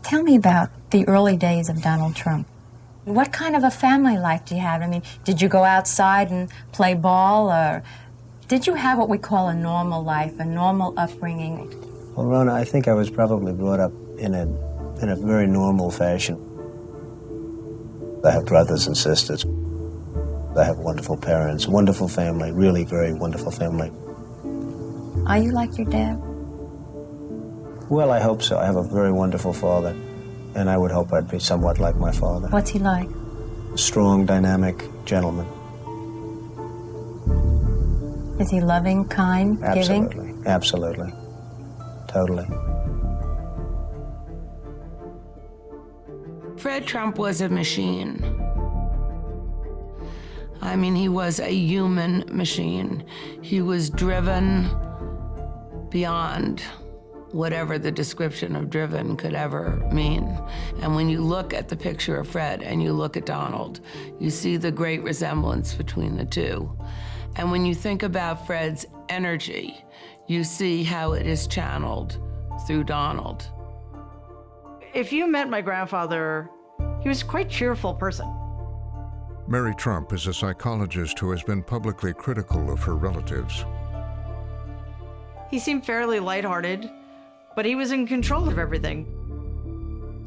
Tell me about the early days of Donald Trump. What kind of a family life do you have? I mean, did you go outside and play ball, or did you have what we call a normal life, a normal upbringing? Well, Rona, I think I was probably brought up in a very normal fashion. I have brothers and sisters. I have wonderful parents, wonderful family, really very wonderful family. Are you like your dad? Well, I hope so. I have a very wonderful father, and I would hope I'd be somewhat like my father. What's he like? A strong, dynamic gentleman. Is he loving, kind, giving? Absolutely, absolutely, totally. Fred Trump was a machine. I mean, he was a human machine. He was driven beyond whatever the description of driven could ever mean. And when you look at the picture of Fred and you look at Donald, you see the great resemblance between the two. And when you think about Fred's energy, you see how it is channeled through Donald. If you met my grandfather, he was a quite cheerful person. Mary Trump is a psychologist who has been publicly critical of her relatives. He seemed fairly lighthearted, but he was in control of everything.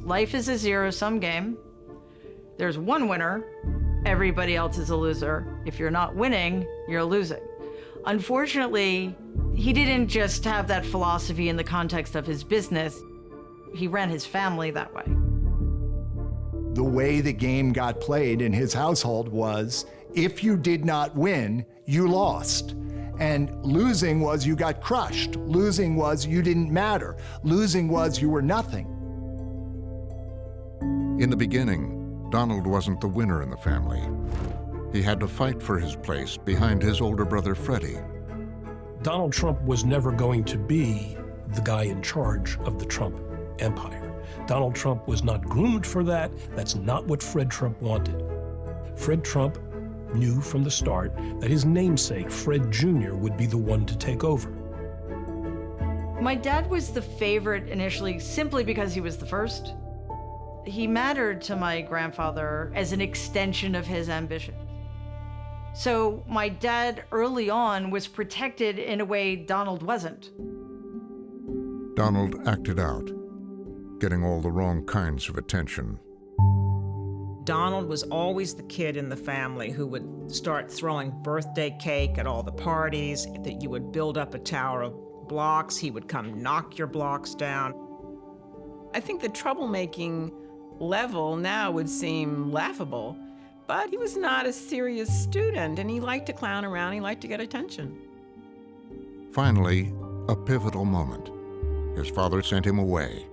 Life is a zero-sum game. There's one winner, everybody else is a loser. If you're not winning, you're losing. Unfortunately, he didn't just have that philosophy in the context of his business. He ran his family that way. The way the game got played in his household was, if you did not win, you lost. And losing was you got crushed. Losing was you didn't matter. Losing was you were nothing. In the beginning, Donald wasn't the winner in the family. He had to fight for his place behind his older brother, Freddie. Donald Trump was never going to be the guy in charge of the Trump empire. Donald Trump was not groomed for that. That's not what Fred Trump wanted. Fred Trump knew from the start that his namesake, Fred Jr., would be the one to take over. My dad was the favorite initially simply because he was the first. He mattered to my grandfather as an extension of his ambition. So my dad early on was protected in a way Donald wasn't. Donald acted out, getting all the wrong kinds of attention. Donald was always the kid in the family who would start throwing birthday cake at all the parties, that you would build up a tower of blocks, he would come knock your blocks down. I think the troublemaking level now would seem laughable, but he was not a serious student, and he liked to clown around, he liked to get attention. Finally, a pivotal moment. His father sent him away.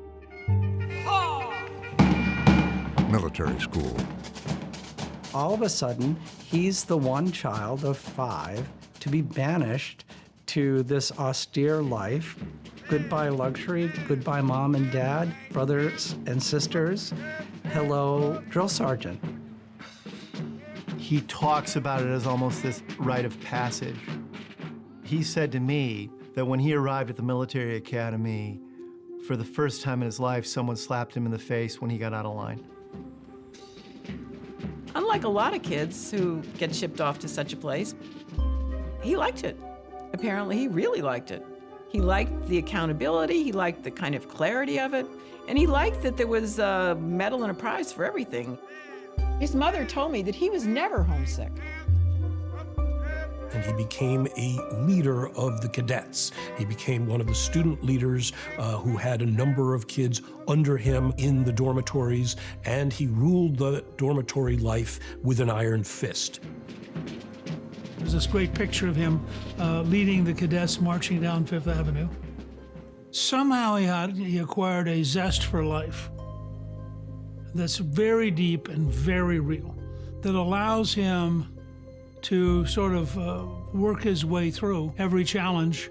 Military school. All of a sudden, he's the one child of 5 to be banished to this austere life. Goodbye luxury, goodbye mom and dad, brothers and sisters. Hello, drill sergeant. He talks about it as almost this rite of passage. He said to me that when he arrived at the military academy, for the first time in his life, someone slapped him in the face when he got out of line. Unlike a lot of kids who get shipped off to such a place, he liked it. Apparently, he really liked it. He liked the accountability, he liked the kind of clarity of it, and he liked that there was a medal and a prize for everything. His mother told me that he was never homesick. And he became a leader of the cadets. He became one of the student leaders who had a number of kids under him in the dormitories, and he ruled the dormitory life with an iron fist. There's this great picture of him leading the cadets marching down Fifth Avenue. Somehow he acquired a zest for life that's very deep and very real, that allows him to sort of work his way through every challenge